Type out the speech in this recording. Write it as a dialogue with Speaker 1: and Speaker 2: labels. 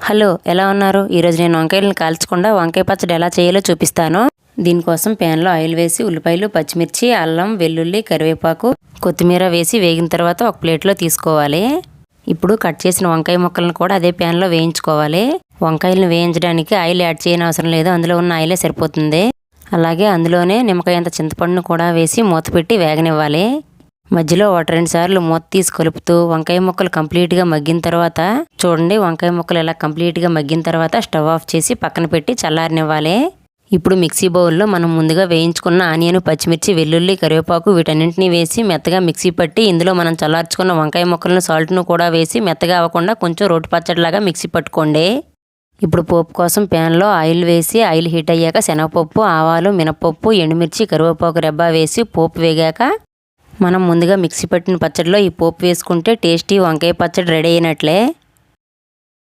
Speaker 1: Hello, ఎలా ఉన్నారు? ఈరోజు నేను వంకాయలను కాల్చకుండా వంకాయ పచ్చడి ఎలా చేయాలో చూపిస్తాను. దీనికోసం ప్యాన్లో ఆయిల్ వేసి ఉల్లిపాయలు, పచ్చిమిర్చి, అల్లం, వెల్లుల్లి, కరివేపాకు, కొత్తిమీర వేసి వేగిన తర్వాత ఒక ప్లేట్లో తీసుకోవాలి. ఇప్పుడు కట్ చేసిన వంకాయ ముక్కలను కూడా అదే ప్యాన్లో వేయించుకోవాలి. వంకాయలను వేయించడానికి ఆయిల్ యాడ్ చేయని అవసరం లేదు, అందులో ఉన్న ఆయిలే సరిపోతుంది. అలాగే అందులోనే నిమ్మకాయ అంత చింతపండును కూడా వేసి మూత పెట్టి వేగనివ్వాలి. మధ్యలో 1-2 సార్లు మూత తీసి కలుపుతూ వంకాయ ముక్కలు కంప్లీట్గా మగ్గిన తర్వాత చూడండి, వంకాయ ముక్కలు ఇలా కంప్లీట్గా మగ్గిన తర్వాత స్టవ్ ఆఫ్ చేసి పక్కన పెట్టి చల్లారనివ్వాలి. ఇప్పుడు మిక్సీ బౌల్లో మనం ముందుగా వేయించుకున్న ఆనియన్, పచ్చిమిర్చి, వెల్లుల్లి, కరివేపాకు వీటన్నింటినీ వేసి మెత్తగా మిక్సీ పట్టి ఇందులో మనం చల్లార్చుకున్న వంకాయ ముక్కలను, సాల్ట్ను కూడా వేసి మెత్తగా అవ్వకుండా కొంచెం రోటి పచ్చడిలాగా మిక్సీ పట్టుకోండి. ఇప్పుడు పోపు కోసం ప్యాన్లో ఆయిల్ వేసి ఆయిల్ హీట్ అయ్యాక శనగపప్పు, ఆవాలు, మినపప్పు, ఎండుమిర్చి, కరివేపాకు రెబ్బ వేసి పోపు వేగాక మనం ముందుగా మిక్సీ పట్టిన పచ్చడిలో ఈ పోపు వేసుకుంటే టేస్టీ వంకాయ పచ్చడి రెడీ అయినట్లే.